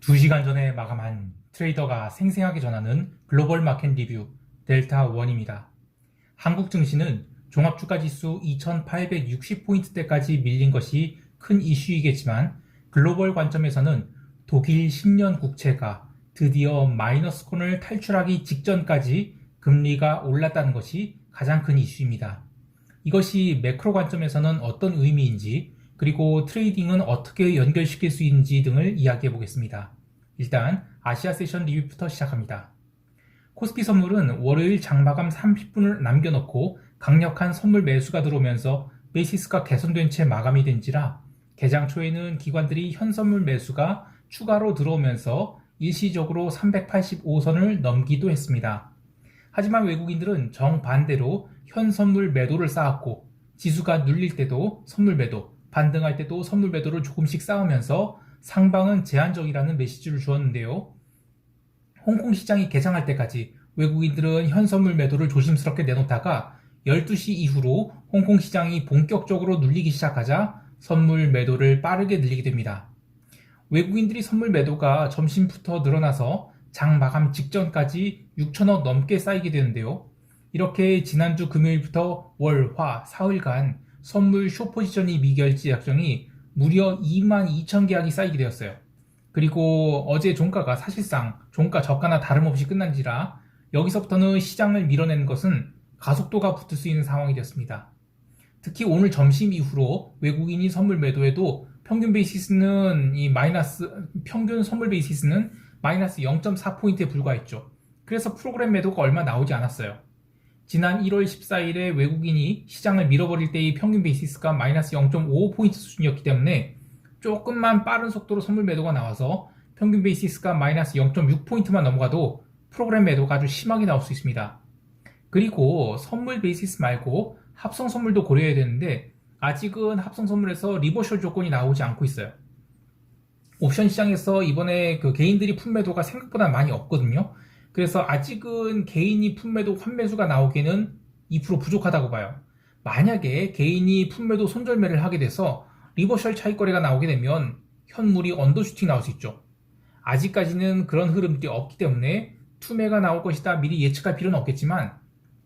2시간 전에 마감한 트레이더가 생생하게 전하는 글로벌 마켓 리뷰 델타1입니다. 한국 증시는 종합주가지수 2860포인트대까지 밀린 것이 큰 이슈이겠지만 글로벌 관점에서는 독일 10년 국채가 드디어 마이너스권을 탈출하기 직전까지 금리가 올랐다는 것이 가장 큰 이슈입니다. 이것이 매크로 관점에서는 어떤 의미인지, 그리고 트레이딩은 어떻게 연결시킬 수 있는지 등을 이야기해 보겠습니다. 일단 아시아 세션 리뷰부터 시작합니다. 코스피 선물은 월요일 장마감 30분을 남겨놓고 강력한 선물 매수가 들어오면서 베이시스가 개선된 채 마감이 된지라 개장 초에는 기관들이 현선물 매수가 추가로 들어오면서 일시적으로 385선을 넘기도 했습니다. 하지만 외국인들은 정반대로 현선물 매도를 쌓았고 지수가 눌릴 때도 선물 매도, 반등할 때도 선물 매도를 조금씩 쌓으면서 상방은 제한적이라는 메시지를 주었는데요. 홍콩 시장이 개장할 때까지 외국인들은 현선물 매도를 조심스럽게 내놓다가 12시 이후로 홍콩 시장이 본격적으로 눌리기 시작하자 선물 매도를 빠르게 늘리게 됩니다. 외국인들이 선물 매도가 점심부터 늘어나서 장 마감 직전까지 6천억 넘게 쌓이게 되는데요. 이렇게 지난주 금요일부터 월, 화, 사흘간 선물 숏포지션이 미결제 약정이 무려 22,000계약이 쌓이게 되었어요. 그리고 어제 종가가 사실상 종가 저가나 다름없이 끝난지라 여기서부터는 시장을 밀어내는 것은 가속도가 붙을 수 있는 상황이 되었습니다. 특히 오늘 점심 이후로 외국인이 선물 매도해도 평균 선물 베이시스는 마이너스 0.4포인트에 불과했죠. 그래서 프로그램 매도가 얼마 나오지 않았어요. 지난 1월 14일에 외국인이 시장을 밀어버릴 때의 평균 베이시스가 마이너스 0.55포인트 수준이었기 때문에 조금만 빠른 속도로 선물 매도가 나와서 평균 베이시스가 마이너스 0.6포인트만 넘어가도 프로그램 매도가 아주 심하게 나올 수 있습니다. 그리고 선물 베이시스 말고 합성 선물도 고려해야 되는데 아직은 합성 선물에서 리버셜 조건이 나오지 않고 있어요. 옵션 시장에서 이번에 개인들이 품매도가 생각보다 많이 없거든요. 그래서 아직은 개인이 품매도 환매수가 나오기에는 2% 부족하다고 봐요. 만약에 개인이 품매도 손절매를 하게 돼서 리버셜 차익거래가 나오게 되면 현물이 언더슈팅 나올 수 있죠. 아직까지는 그런 흐름들이 없기 때문에 투매가 나올 것이다 미리 예측할 필요는 없겠지만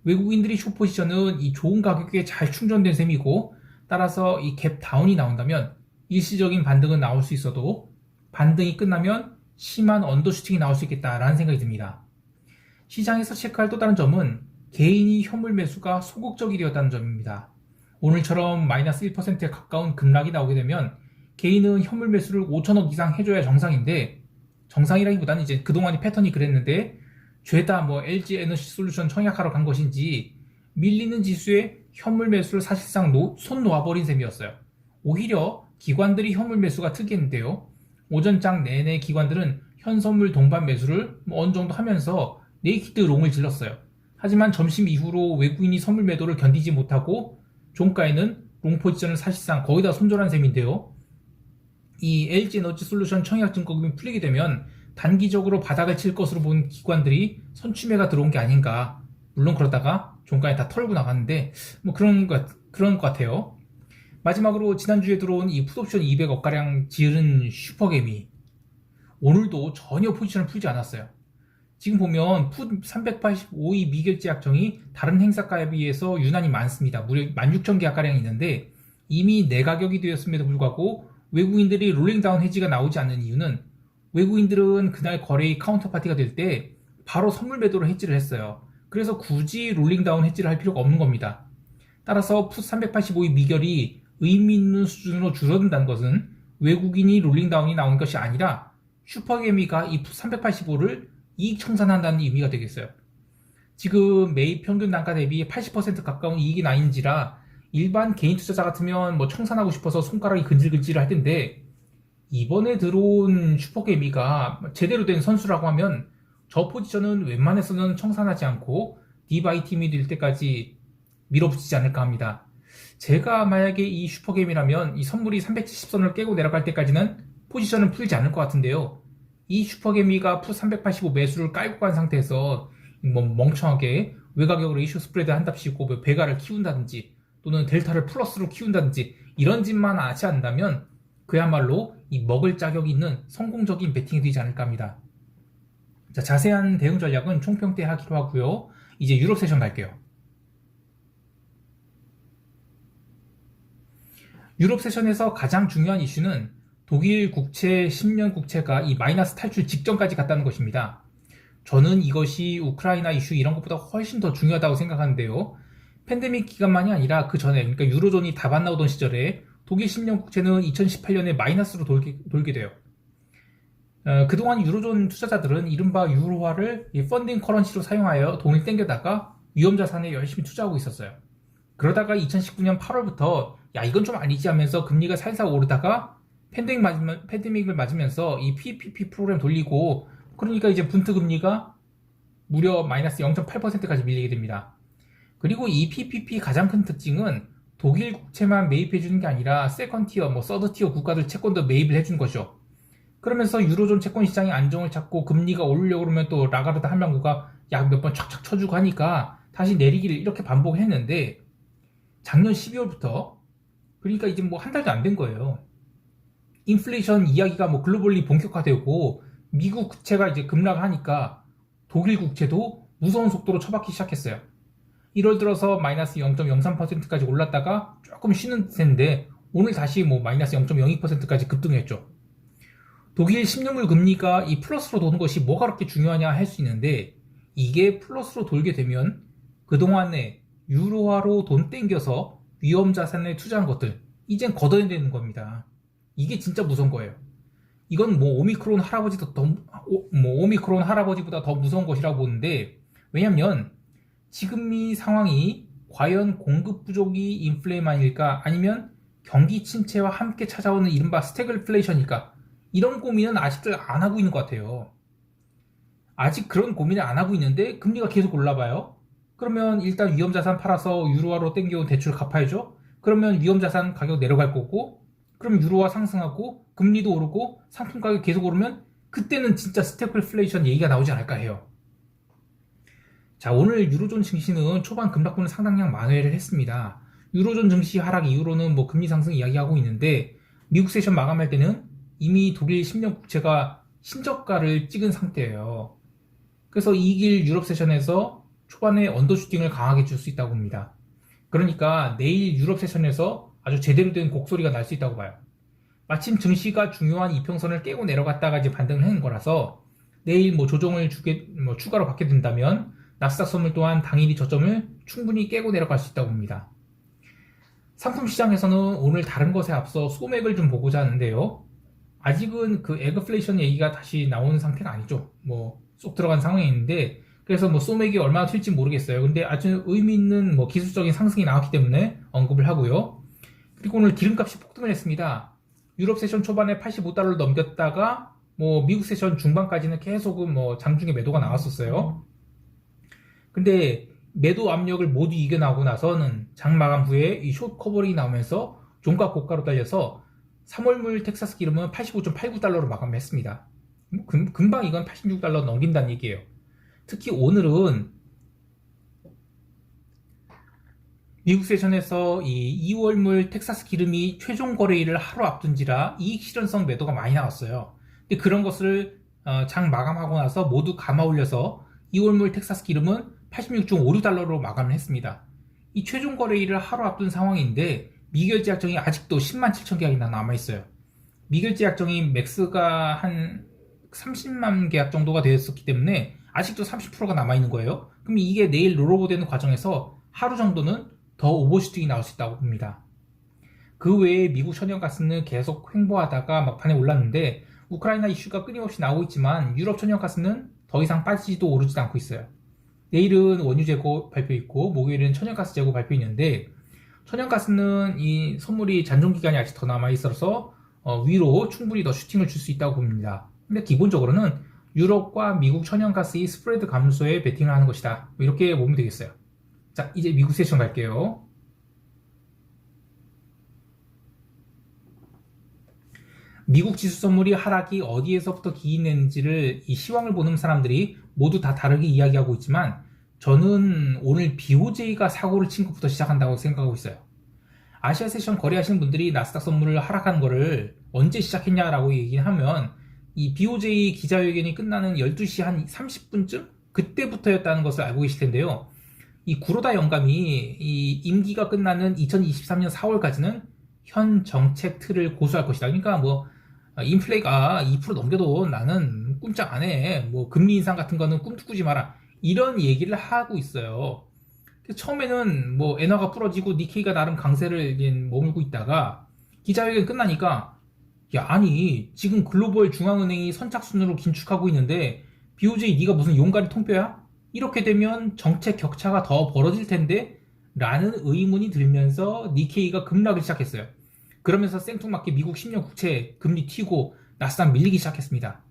외국인들이 숏포지션은 이 좋은 가격에 잘 충전된 셈이고 따라서 이 갭 다운이 나온다면 일시적인 반등은 나올 수 있어도 반등이 끝나면 심한 언더슈팅이 나올 수 있겠다라는 생각이 듭니다. 시장에서 체크할 또 다른 점은 개인이 현물 매수가 소극적이 되었다는 점입니다. 오늘처럼 마이너스 1%에 가까운 급락이 나오게 되면 개인은 현물 매수를 5천억 이상 해줘야 정상인데 정상이라기보다는 이제 그동안의 패턴이 그랬는데 죄다 LG 에너지 솔루션 청약하러 간 것인지 밀리는 지수에 현물 매수를 사실상 손 놓아버린 셈이었어요. 오히려 기관들이 현물 매수가 특이했는데요. 오전장 내내 기관들은 현선물 동반 매수를 어느 정도 하면서 네이키드 롱을 질렀어요. 하지만 점심 이후로 외국인이 선물 매도를 견디지 못하고 종가에는 롱 포지션을 사실상 거의 다 손절한 셈인데요. 이 LG 에너지 솔루션 청약 증거금이 풀리게 되면 단기적으로 바닥을 칠 것으로 본 기관들이 선취매가 들어온 게 아닌가. 물론 그러다가 종가에 다 털고 나갔는데 그런 것 같아요. 마지막으로 지난주에 들어온 이 풋옵션 200억가량 지른 슈퍼개미 오늘도 전혀 포지션을 풀지 않았어요. 지금 보면 풋 385의 미결제 약정이 다른 행사가에 비해서 유난히 많습니다. 무려 16,000계약가량 있는데 이미 내가격이 되었음에도 불구하고 외국인들이 롤링다운 해지가 나오지 않는 이유는 외국인들은 그날 거래의 카운터파티가 될 때 바로 선물 매도로 해지를 했어요. 그래서 굳이 롤링다운 해지를 할 필요가 없는 겁니다. 따라서 풋 385의 미결이 의미 있는 수준으로 줄어든다는 것은 외국인이 롤링다운이 나온 것이 아니라 슈퍼개미가 이 풋 385를 이익 청산한다는 의미가 되겠어요. 지금 매입 평균 단가 대비 80% 가까운 이익이 나인지라 일반 개인 투자자 같으면 청산하고 싶어서 손가락이 근질근질 할 텐데 이번에 들어온 슈퍼개미가 제대로 된 선수라고 하면 저 포지션은 웬만해서는 청산하지 않고 디바이 팀이 될 때까지 밀어붙이지 않을까 합니다. 제가 만약에 이 슈퍼개미라면 이 선물이 370선을 깨고 내려갈 때까지는 포지션을 풀지 않을 것 같은데요. 이 슈퍼개미가 풋 385 매수를 깔고 간 상태에서 멍청하게 외가격 레이쇼 스프레드 한답시고 배가를 키운다든지 또는 델타를 플러스로 키운다든지 이런 짓만 하지 않는다면 그야말로 이 먹을 자격이 있는 성공적인 베팅이 되지 않을까 합니다. 자, 자세한 대응 전략은 총평 때 하기로 하고요. 이제 유럽 세션 갈게요. 유럽 세션에서 가장 중요한 이슈는 독일 국채 10년 국채가 이 마이너스 탈출 직전까지 갔다는 것입니다. 저는 이것이 우크라이나 이슈 이런 것보다 훨씬 더 중요하다고 생각하는데요. 팬데믹 기간만이 아니라 그 전에, 그러니까 유로존이 답 안 나오던 시절에 독일 10년 국채는 2018년에 마이너스로 돌게 돼요. 그동안 유로존 투자자들은 이른바 유로화를 펀딩 커런시로 사용하여 돈을 땡겨다가 위험자산에 열심히 투자하고 있었어요. 그러다가 2019년 8월부터 야 이건 좀 아니지 하면서 금리가 살살 오르다가 팬데믹을 맞으면서 이 PPP 프로그램 돌리고 그러니까 이제 분트 금리가 무려 마이너스 0.8%까지 밀리게 됩니다. 그리고 이 PPP 가장 큰 특징은 독일 국채만 매입해 주는 게 아니라 세컨티어, 서드티어 국가들 채권도 매입을 해주는 거죠. 그러면서 유로존 채권 시장이 안정을 찾고 금리가 오르려고 그러면 또 라가르드 한명구가 약 몇 번 촥촥 쳐주고 하니까 다시 내리기를 이렇게 반복했는데 작년 12월부터 그러니까 이제 한 달도 안 된 거예요. 인플레이션 이야기가 글로벌리 본격화되고 미국 국채가 이제 급락하니까 독일 국채도 무서운 속도로 처박기 시작했어요. 1월 들어서 마이너스 0.03%까지 올랐다가 조금 쉬는 셈인데 오늘 다시 마이너스 0.02%까지 급등했죠. 독일 10년물 금리가 이 플러스로 도는 것이 뭐가 그렇게 중요하냐 할 수 있는데 이게 플러스로 돌게 되면 그동안에 유로화로 돈 땡겨서 위험 자산에 투자한 것들 이젠 걷어야 되는 겁니다. 이게 진짜 무서운 거예요. 이건 오미크론 할아버지보다 더 무서운 것이라고 보는데 왜냐면 지금 이 상황이 과연 공급 부족이 인플레만일까 아니면 경기 침체와 함께 찾아오는 이른바 스태그플레이션일까 이런 고민은 아직도 안 하고 있는 것 같아요. 아직 그런 고민을 안 하고 있는데 금리가 계속 올라봐요. 그러면 일단 위험자산 팔아서 유로화로 땡겨온 대출 갚아야죠. 그러면 위험자산 가격 내려갈 거고 그럼 유로화 상승하고 금리도 오르고 상품 가격 계속 오르면 그때는 진짜 스태그플레이션 얘기가 나오지 않을까 해요. 자, 오늘 유로존 증시는 초반 급락분을 상당량 만회를 했습니다. 유로존 증시 하락 이후로는 금리 상승 이야기하고 있는데 미국 세션 마감할 때는 이미 독일 10년 국채가 신저가를 찍은 상태예요. 그래서 이길 유럽 세션에서 초반에 언더슈팅을 강하게 줄 수 있다고 봅니다. 그러니까 내일 유럽 세션에서 아주 제대로 된 곡소리가 날 수 있다고 봐요. 마침 증시가 중요한 이평선을 깨고 내려갔다가 이제 반등을 하는 거라서 내일 조정을 추가로 받게 된다면 나스닥 선물 또한 당일이 저점을 충분히 깨고 내려갈 수 있다고 봅니다. 상품 시장에서는 오늘 다른 것에 앞서 소맥을 좀 보고자 하는데요. 아직은 그 에그플레이션 얘기가 다시 나오는 상태가 아니죠. 쏙 들어간 상황이 있는데 그래서 소맥이 얼마나 튈지 모르겠어요. 근데 아주 의미 있는 기술적인 상승이 나왔기 때문에 언급을 하고요. 그리고 오늘 기름값이 폭등을 했습니다. 유럽 세션 초반에 85달러를 넘겼다가 미국 세션 중반까지는 계속 장중에 매도가 나왔었어요. 근데 매도 압력을 모두 이겨나오고 나서는 장 마감 후에 이 숏 커버링이 나오면서 종가 고가로 달려서 3월물 텍사스 기름은 85.89달러로 마감했습니다. 금방 이건 86달러 넘긴다는 얘기예요. 특히 오늘은 미국 세션에서 이 2월물 텍사스 기름이 최종 거래일을 하루 앞둔지라 이익 실현성 매도가 많이 나왔어요. 근데 그런 것을 장 마감하고 나서 모두 감아 올려서 2월물 텍사스 기름은 86.56달러로 마감을 했습니다. 이 최종 거래일을 하루 앞둔 상황인데 미결제 약정이 아직도 10만 7천 계약이나 남아있어요. 미결제 약정이 맥스가 한 30만 계약 정도가 되었었기 때문에 아직도 30%가 남아있는 거예요. 그럼 이게 내일 롤오버 되는 과정에서 하루 정도는 더 오버슈팅이 나올 수 있다고 봅니다. 그 외에 미국 천연가스는 계속 횡보하다가 막판에 올랐는데 우크라이나 이슈가 끊임없이 나오고 있지만 유럽 천연가스는 더 이상 빠지지도 오르지도 않고 있어요. 내일은 원유 재고 발표 있고 목요일은 천연가스 재고 발표 있는데 천연가스는 이 선물이 잔존기간이 아직 더 남아있어서 위로 충분히 더 슈팅을 줄 수 있다고 봅니다. 근데 기본적으로는 유럽과 미국 천연가스의 스프레드 감소에 베팅을 하는 것이다. 이렇게 보면 되겠어요. 자, 이제 미국 세션 갈게요. 미국 지수 선물이 하락이 어디에서부터 기인했는지를 이 시황을 보는 사람들이 모두 다 다르게 이야기하고 있지만 저는 오늘 BOJ가 사고를 친 것부터 시작한다고 생각하고 있어요. 아시아 세션 거래하시는 분들이 나스닥 선물을 하락하는 거를 언제 시작했냐라고 얘기하면 이 BOJ 기자회견이 끝나는 12시 한 30분쯤? 그때부터였다는 것을 알고 계실 텐데요. 이 구로다 영감이 이 임기가 끝나는 2023년 4월까지는 현 정책 틀을 고수할 것이다. 그러니까 뭐 인플레가 2% 넘겨도 나는 꼼짝 안 해. 뭐 금리 인상 같은 거는 꿈도 꾸지 마라. 이런 얘기를 하고 있어요. 처음에는 뭐 엔화가 부러지고 니케이가 나름 강세를 머물고 있다가 기자회견 끝나니까 야 아니 지금 글로벌 중앙은행이 선착순으로 긴축하고 있는데 BOJ 네가 무슨 용가리 통뼈야? 이렇게 되면 정책 격차가 더 벌어질 텐데 라는 의문이 들면서 니케이가 급락을 시작했어요. 그러면서 생뚱맞게 미국 10년 국채 금리 튀고 나스닥 밀리기 시작했습니다.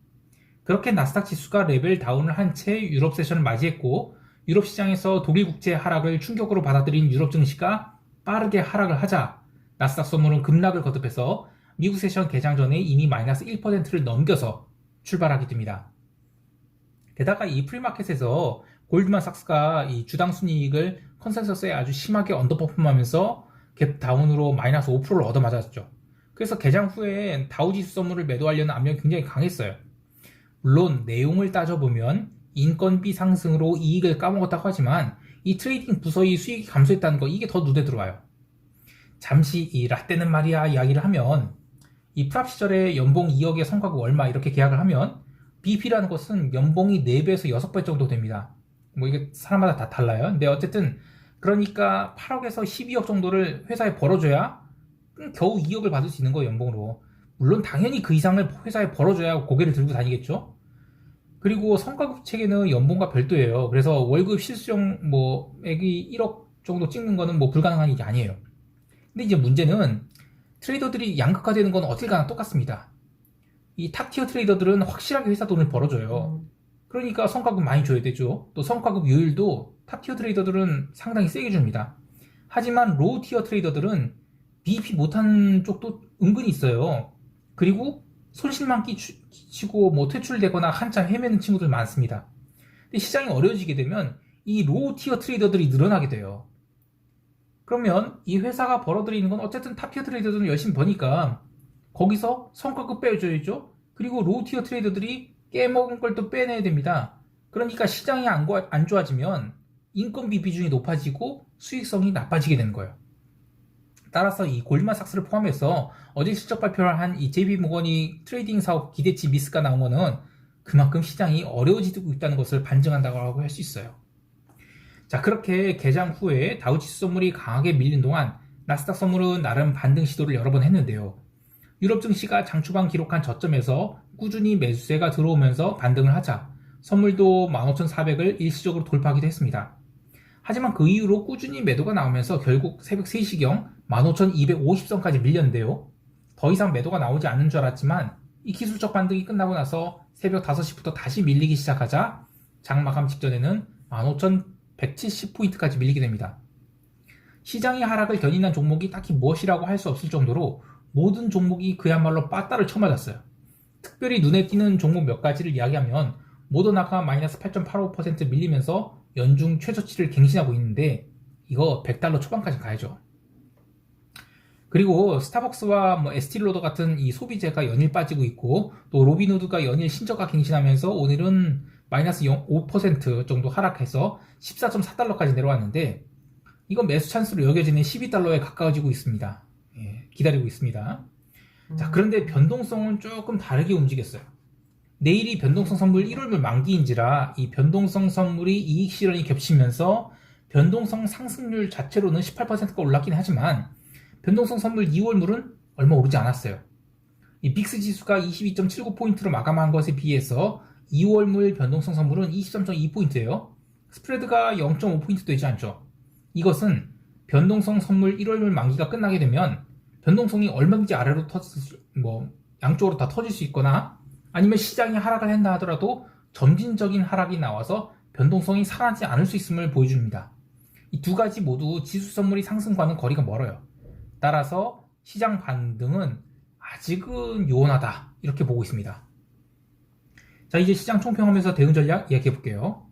그렇게 나스닥 지수가 레벨 다운을 한 채 유럽 세션을 맞이했고 유럽 시장에서 독일 국채 하락을 충격으로 받아들인 유럽 증시가 빠르게 하락을 하자 나스닥 선물은 급락을 거듭해서 미국 세션 개장 전에 이미 마이너스 1%를 넘겨서 출발하게 됩니다. 게다가 이 프리마켓에서 골드만삭스가 이 주당 순이익을 컨센서스에 아주 심하게 언더퍼폼하면서 갭 다운으로 마이너스 5%를 얻어맞았죠. 그래서 개장 후에 다우지수 선물을 매도하려는 압력이 굉장히 강했어요. 물론 내용을 따져보면 인건비 상승으로 이익을 까먹었다고 하지만 이 트레이딩 부서의 수익이 감소했다는 거 이게 더 눈에 들어와요. 잠시 이 라떼는 말이야 이야기를 하면 이 프랍 시절에 연봉 2억에 성과급 얼마 이렇게 계약을 하면 BP라는 것은 연봉이 4배에서 6배 정도 됩니다. 뭐 이게 사람마다 다 달라요. 근데 어쨌든 그러니까 8억에서 12억 정도를 회사에 벌어줘야 겨우 2억을 받을 수 있는 거예요, 연봉으로. 물론 당연히 그 이상을 회사에 벌어줘야 고개를 들고 다니겠죠. 그리고 성과급 체계는 연봉과 별도예요. 그래서 월급 실수령 액이 1억 정도 찍는 거는 뭐 불가능한 일이 아니에요. 근데 이제 문제는 트레이더들이 양극화되는 건 어딜 가나 똑같습니다. 이 탑티어 트레이더들은 확실하게 회사 돈을 벌어줘요. 그러니까 성과급 많이 줘야 되죠. 또 성과급 요율도 탑티어 트레이더들은 상당히 세게 줍니다. 하지만 로우티어 트레이더들은 BP 못하는 쪽도 은근히 있어요. 그리고 손실만 끼치고 뭐 퇴출되거나 한참 헤매는 친구들 많습니다. 근데 시장이 어려워지게 되면 이 로우티어 트레이더들이 늘어나게 돼요. 그러면 이 회사가 벌어들이는 건 어쨌든 탑티어 트레이더들은 열심히 버니까 거기서 성과급 빼줘야죠. 그리고 로우티어 트레이더들이 깨먹은 걸 또 빼내야 됩니다. 그러니까 시장이 안 좋아지면 인건비 비중이 높아지고 수익성이 나빠지게 되는 거예요. 따라서 이 골드만삭스를 포함해서 어제 실적 발표를 한 이 JP모건이 트레이딩 사업 기대치 미스가 나온 거는 그만큼 시장이 어려워지고 있다는 것을 반증한다고 할 수 있어요. 자, 그렇게 개장 후에 다우지수 선물이 강하게 밀린 동안 나스닥 선물은 나름 반등 시도를 여러 번 했는데요. 유럽 증시가 장 초반 기록한 저점에서 꾸준히 매수세가 들어오면서 반등을 하자 선물도 15,400을 일시적으로 돌파하기도 했습니다. 하지만 그 이후로 꾸준히 매도가 나오면서 결국 새벽 3시경 15,250선까지 밀렸는데요. 더 이상 매도가 나오지 않는 줄 알았지만 이 기술적 반등이 끝나고 나서 새벽 5시부터 다시 밀리기 시작하자 장 마감 직전에는 15,170포인트까지 밀리게 됩니다. 시장의 하락을 견인한 종목이 딱히 무엇이라고 할 수 없을 정도로 모든 종목이 그야말로 빠따를 쳐맞았어요. 특별히 눈에 띄는 종목 몇 가지를 이야기하면 모더나가 마이너스 8.85% 밀리면서 연중 최저치를 갱신하고 있는데 이거 100달러 초반까지 가야죠. 그리고 스타벅스와 뭐 에스티로더 같은 이 소비재가 연일 빠지고 있고 또 로빈후드가 연일 신저가 갱신하면서 오늘은 마이너스 5% 정도 하락해서 14.4달러까지 내려왔는데 이건 매수 찬스로 여겨지는 12달러에 가까워지고 있습니다. 예, 기다리고 있습니다. 자, 그런데 변동성은 조금 다르게 움직였어요. 내일이 변동성 선물 1월물 만기인지라 이 변동성 선물이 이익 실현이 겹치면서 변동성 상승률 자체로는 18%가 올랐긴 하지만 변동성 선물 2월물은 얼마 오르지 않았어요. 이 빅스 지수가 22.79포인트로 마감한 것에 비해서 2월물 변동성 선물은 23.2포인트예요. 스프레드가 0.5포인트 되지 않죠. 이것은 변동성 선물 1월물 만기가 끝나게 되면 변동성이 얼마든지 아래로 양쪽으로 다 터질 수 있거나 아니면 시장이 하락을 한다 하더라도 점진적인 하락이 나와서 변동성이 상하지 않을 수 있음을 보여줍니다. 이 두 가지 모두 지수 선물이 상승과는 거리가 멀어요. 따라서 시장 반등은 아직은 요원하다 이렇게 보고 있습니다. 자, 이제 시장 총평하면서 대응 전략 이야기해 볼게요.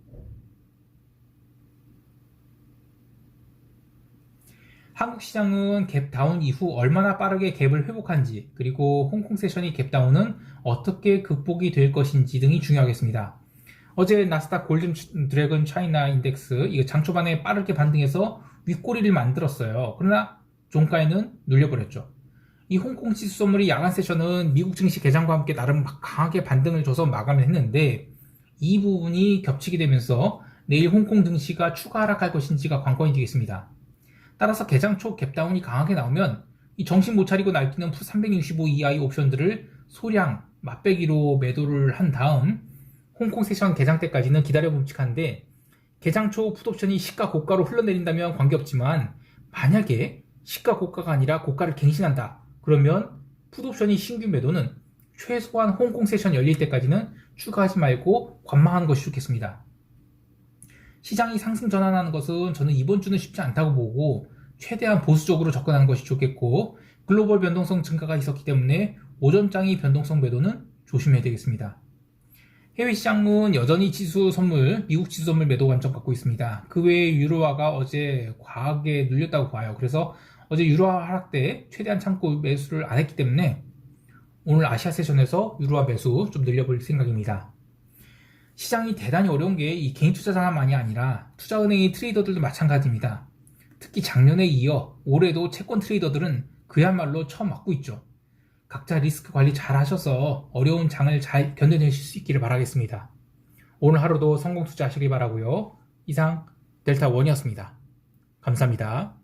한국 시장은 갭 다운 이후 얼마나 빠르게 갭을 회복한지, 그리고 홍콩 세션이 갭 다운은 어떻게 극복이 될 것인지 등이 중요하겠습니다. 어제 나스닥 골든 드래곤 차이나 인덱스 이거 장 초반에 빠르게 반등해서 윗꼬리를 만들었어요. 그러나 종가에는 눌려버렸죠. 이 홍콩 지수 선물이 야간 세션은 미국 증시 개장과 함께 나름 강하게 반등을 줘서 마감을 했는데, 이 부분이 겹치게 되면서 내일 홍콩 증시가 추가 하락할 것인지가 관건이 되겠습니다. 따라서 개장 초 갭다운이 강하게 나오면 이 정신 못 차리고 날뛰는 푸 365 EI 옵션들을 소량 맛배기로 매도를 한 다음 홍콩 세션 개장 때까지는 기다려 봄직한데, 개장 초 풋옵션이 시가 고가로 흘러내린다면 관계없지만 만약에 시가 고가가 아니라 고가를 갱신한다 그러면 풋옵션이 신규 매도는 최소한 홍콩 세션 열릴 때까지는 추가하지 말고 관망하는 것이 좋겠습니다. 시장이 상승 전환하는 것은 저는 이번 주는 쉽지 않다고 보고 최대한 보수적으로 접근하는 것이 좋겠고, 글로벌 변동성 증가가 있었기 때문에 오전장이 변동성 매도는 조심해야 되겠습니다. 해외 시장은 여전히 지수 선물, 미국 지수 선물 매도 관점 갖고 있습니다. 그 외에 유로화가 어제 과하게 눌렸다고 봐요. 그래서 어제 유로화 하락 때 최대한 참고 매수를 안 했기 때문에 오늘 아시아 세션에서 유로화 매수 좀 늘려볼 생각입니다. 시장이 대단히 어려운 게 이 개인 투자자만이 아니라 투자은행의 트레이더들도 마찬가지입니다. 특히 작년에 이어 올해도 채권 트레이더들은 그야말로 처음 맞고 있죠. 각자 리스크 관리 잘 하셔서 어려운 장을 잘 견뎌내실 수 있기를 바라겠습니다. 오늘 하루도 성공 투자하시길 바라고요. 이상 델타원이었습니다. 감사합니다.